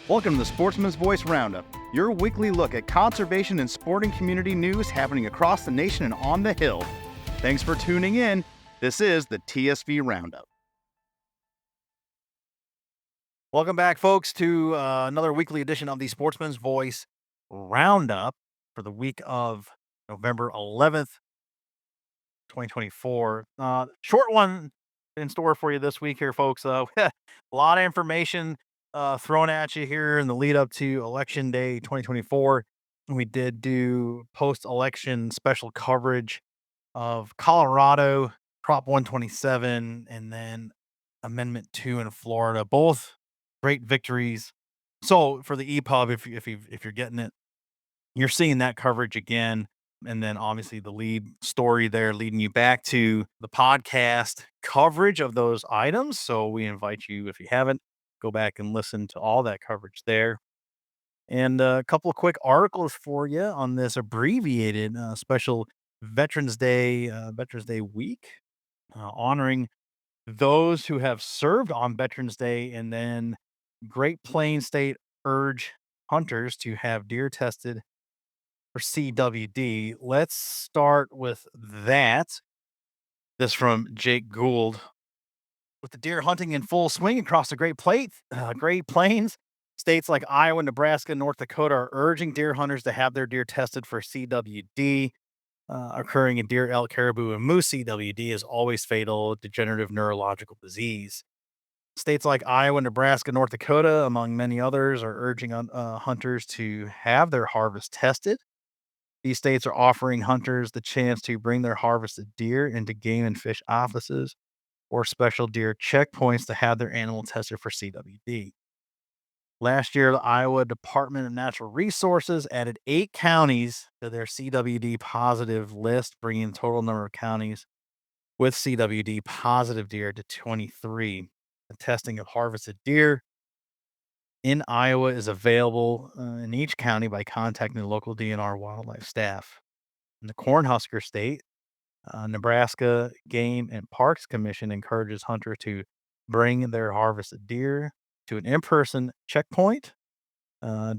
Welcome to the Sportsman's Voice Roundup, your weekly look at conservation and sporting community news happening across the nation and on the Hill. Thanks for tuning in. This is the TSV Roundup. Welcome back, folks, to another weekly edition of the Sportsman's Voice Roundup for the week of November 11th, 2024. Short one in store for you this week here, folks. A lot of information thrown at you here in the lead up to Election Day 2024. We did do post election special coverage of Colorado, Prop 127, and then Amendment 2 in Florida. Both great victories. So for the EPUB, if you're getting it, you're seeing that coverage again. And then obviously the lead story there leading you back to the podcast coverage of those items. So we invite you, if you haven't, go back and listen to all that coverage there. And a couple of quick articles for you on this abbreviated special Veterans Day week, honoring those who have served on Veterans Day, and then Great Plains State urge hunters to have deer tested for CWD. Let's start with that. This from Jake Gould. With the deer hunting in full swing across the Great Plains, states like Iowa, Nebraska, and North Dakota are urging deer hunters to have their deer tested for CWD, occurring in deer, elk, caribou, and moose. CWD is always fatal degenerative neurological disease. States like Iowa, Nebraska, North Dakota, among many others, are urging hunters to have their harvest tested. These states are offering hunters the chance to bring their harvested deer into game and fish offices or special deer checkpoints to have their animal tested for CWD. Last year, the Iowa Department of Natural Resources added 8 counties to their CWD positive list, bringing the total number of counties with CWD positive deer to 23. The testing of harvested deer in Iowa is available in each county by contacting the local DNR wildlife staff. In the Cornhusker State, Nebraska Game and Parks Commission encourages hunters to bring their harvested deer to an in-person checkpoint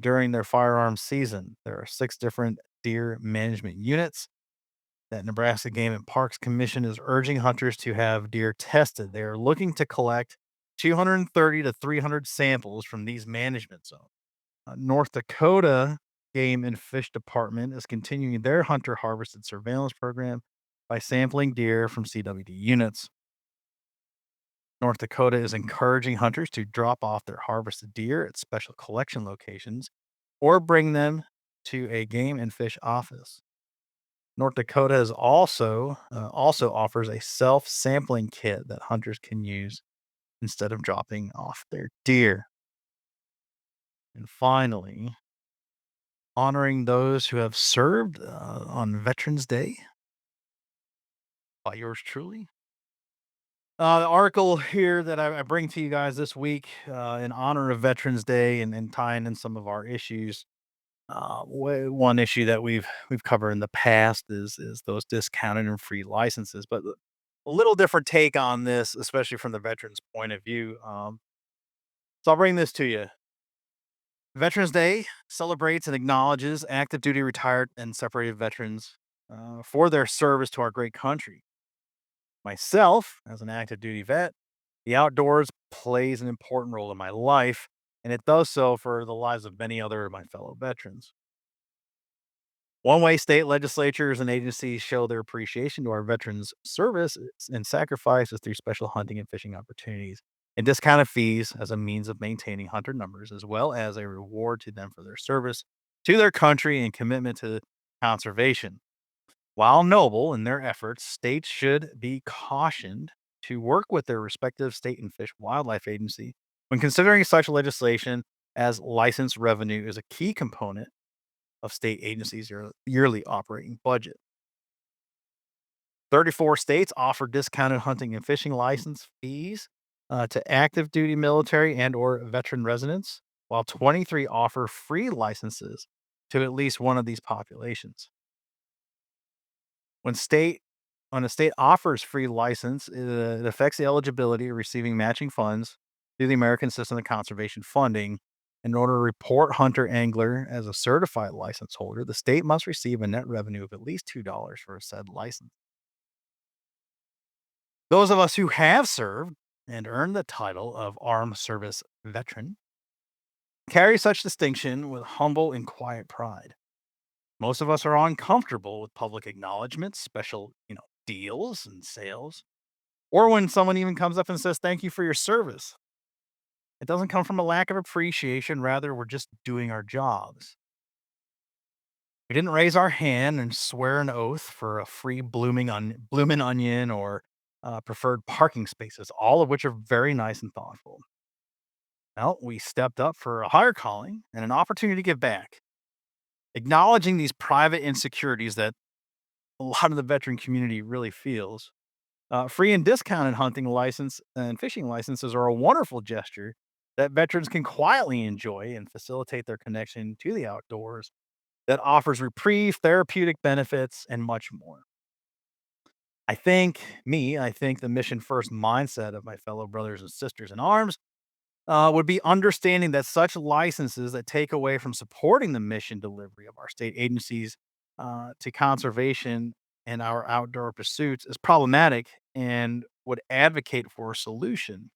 during their firearms season. There are 6 different deer management units that Nebraska Game and Parks Commission is urging hunters to have deer tested. They are looking to collect 230 to 300 samples from these management zones. North Dakota Game and Fish Department is continuing their hunter harvested surveillance program by sampling deer from CWD units. North Dakota is encouraging hunters to drop off their harvested deer at special collection locations or bring them to a game and fish office. North Dakota is also offers a self-sampling kit that hunters can use instead of dropping off their deer. And finally, honoring those who have served on Veterans Day by yours truly. The article here that I bring to you guys this week in honor of Veterans Day and tying in some of our issues. One issue that we've covered in the past is those discounted and free licenses, but a little different take on this, especially from the veterans' point of view. So I'll bring this to you. Veterans Day celebrates and acknowledges active duty retired and separated veterans for their service to our great country. Myself, as an active duty vet, the outdoors plays an important role in my life, and it does so for the lives of many other of my fellow veterans. One way state legislatures and agencies show their appreciation to our veterans' service and sacrifice is through special hunting and fishing opportunities and discounted fees as a means of maintaining hunter numbers, as well as a reward to them for their service to their country and commitment to conservation. While noble in their efforts, states should be cautioned to work with their respective state and fish wildlife agency when considering such legislation, as license revenue is a key component of state agencies' yearly operating budget. 34 states offer discounted hunting and fishing license fees to active duty military and or veteran residents, while 23 offer free licenses to at least one of these populations. When state when a state offers free license, it affects the eligibility of receiving matching funds through the American System of Conservation Funding, In order to report hunter angler as a certified license holder, the state must receive a net revenue of at least $2 for a said license. Those of us who have served and earned the title of armed service veteran carry such distinction with humble and quiet pride. Most of us are uncomfortable with public acknowledgments, special, deals and sales, or when someone even comes up and says, "Thank you for your service." It doesn't come from a lack of appreciation. Rather, we're just doing our jobs. We didn't raise our hand and swear an oath for a free bloomin' onion or preferred parking spaces, all of which are very nice and thoughtful. Well, we stepped up for a higher calling and an opportunity to give back, acknowledging these private insecurities that a lot of the veteran community really feels. Free and discounted hunting license and fishing licenses are a wonderful gesture that veterans can quietly enjoy and facilitate their connection to the outdoors that offers reprieve, therapeutic benefits, and much more. I think the mission first mindset of my fellow brothers and sisters in arms would be understanding that such licenses that take away from supporting the mission delivery of our state agencies to conservation and our outdoor pursuits is problematic and would advocate for a solution.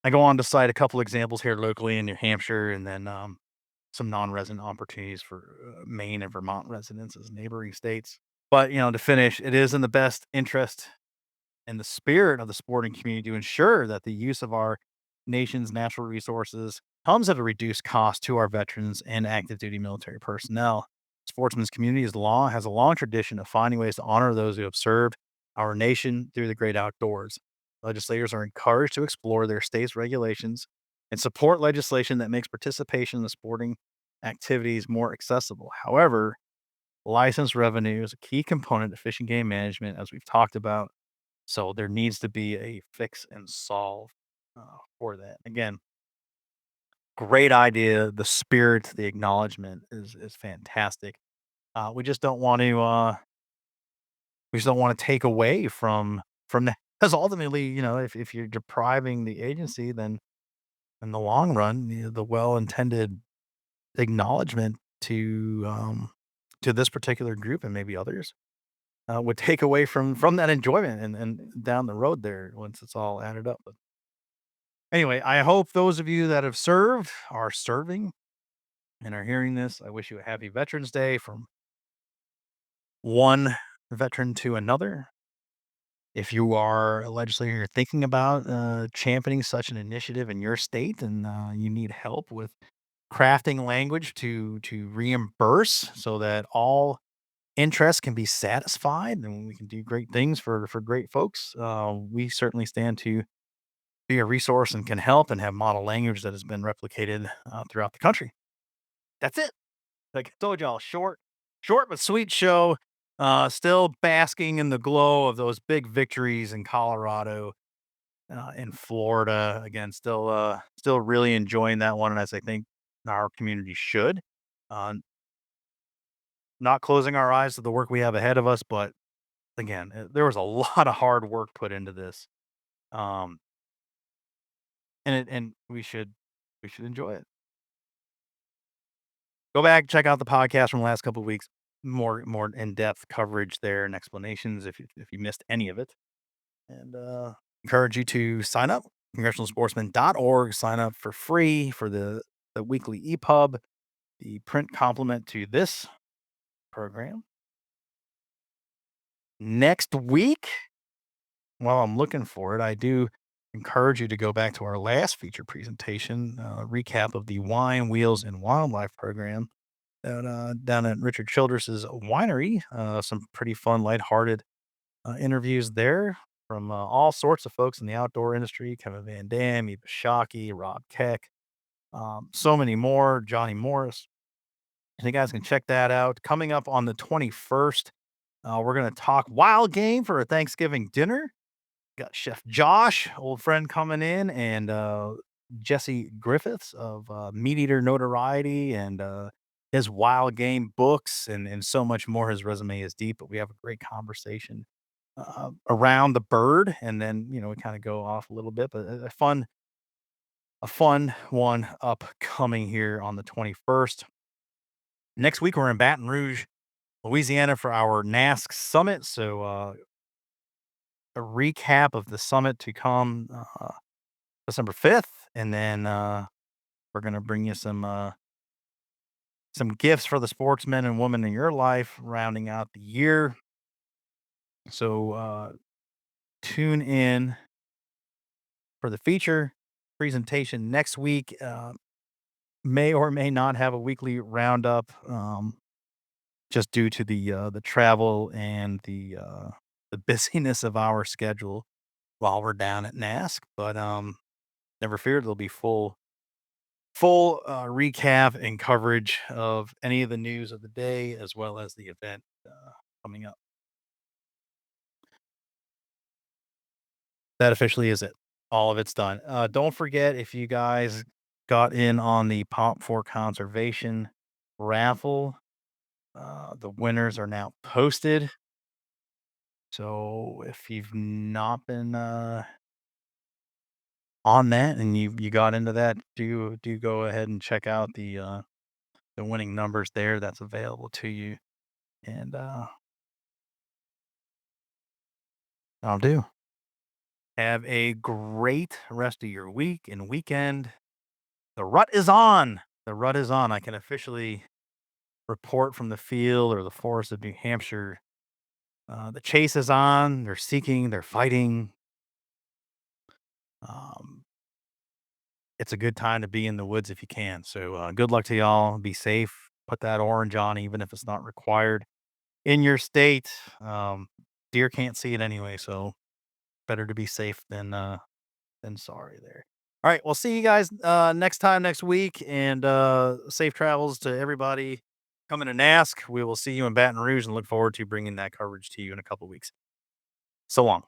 I go on to cite a couple examples here locally in New Hampshire and then some non resident opportunities for Maine and Vermont residents as neighboring states. But, to finish, it is in the best interest and the spirit of the sporting community to ensure that the use of our nation's natural resources comes at a reduced cost to our veterans and active duty military personnel. Sportsman's community has a long tradition of finding ways to honor those who have served our nation through the great outdoors. Legislators are encouraged to explore their state's regulations and support legislation that makes participation in the sporting activities more accessible. However, license revenue is a key component of fishing game management, as we've talked about, so there needs to be a fix and solve for that. Again, great idea. The spirit, the acknowledgement is fantastic. We just don't want to take away from that because ultimately, if you're depriving the agency, then in the long run, the well intended acknowledgement to this particular group and maybe others would take away from that enjoyment and down the road there once it's all added up. But anyway, I hope those of you that have served are serving and are hearing this. I wish you a happy Veterans Day from one veteran to another. If you are a legislator, you're thinking about championing such an initiative in your state, and you need help with crafting language to reimburse so that all interests can be satisfied and we can do great things for great folks. We certainly stand to be a resource and can help and have model language that has been replicated throughout the country. That's it. Like I told y'all, short but sweet show. Still basking in the glow of those big victories in Colorado, in Florida. Again, still really enjoying that one, as I think our community should. Uh, not closing our eyes to the work we have ahead of us, but again, there was a lot of hard work put into this, um, and we should enjoy it. Go back, check out the podcast from the last couple of weeks. More in depth coverage there and explanations if you missed any of it, and encourage you to sign up. Congressionalsportsman.org. Sign up for free for the weekly EPUB, the print complement to this program. Next week, while I'm looking for it, I do encourage you to go back to our last feature presentation, recap of the Wine, Wheels, and Wildlife program down at Richard Childress's winery. Some pretty fun, lighthearted interviews there from all sorts of folks in the outdoor industry: Kevin Van Dam, Eva Shockey, Rob Keck, so many more. Johnny Morris. And you guys can check that out. Coming up on the 21st, we're going to talk wild game for a Thanksgiving dinner. Got Chef Josh, old friend, coming in, and Jesse Griffiths of Meat Eater notoriety and his wild game books and so much more. His resume is deep, but we have a great conversation around the bird, and then we kind of go off a little bit, but a a fun one upcoming here on the 21st. Next week, we're in Baton Rouge, Louisiana for our NASC summit. So, a recap of the summit to come December 5th. And then we're going to bring you some gifts for the sportsmen and women in your life, rounding out the year. So, tune in for the feature presentation next week. May or may not have a weekly roundup, just due to the travel and the busyness of our schedule while we're down at NASC. But never fear, there'll be full recap and coverage of any of the news of the day as well as the event coming up. That officially is it. All of it's done. Don't forget, if you guys got in on the Pop for Conservation raffle, the winners are now posted. So if you've not been on that and you got into that, do go ahead and check out the winning numbers there. That's available to you. And I'll do. Have a great rest of your week and weekend. The rut is on. The rut is on. I can officially report from the field or the forest of New Hampshire. The chase is on. They're seeking. They're fighting. Um, it's a good time to be in the woods if you can. So good luck to y'all. Be safe. Put that orange on, even if it's not required in your state. Deer can't see it anyway, so better to be safe than sorry there. All right, we'll see you guys next time next week, and safe travels to everybody coming to NASC. We will see you in Baton Rouge and look forward to bringing that coverage to you in a couple weeks. So long.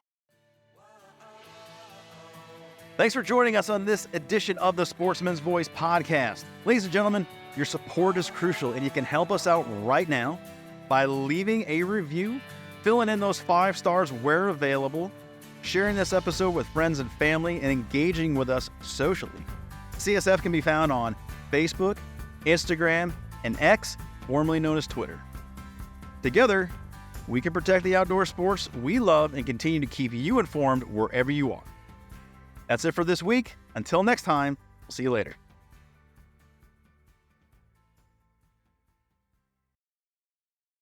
Thanks for joining us on this edition of the Sportsman's Voice podcast. Ladies and gentlemen, your support is crucial, and you can help us out right now by leaving a review, filling in those 5 stars where available, sharing this episode with friends and family, and engaging with us socially. CSF can be found on Facebook, Instagram, and X, formerly known as Twitter. Together, we can protect the outdoor sports we love and continue to keep you informed wherever you are. That's it for this week. Until next time, we'll see you later.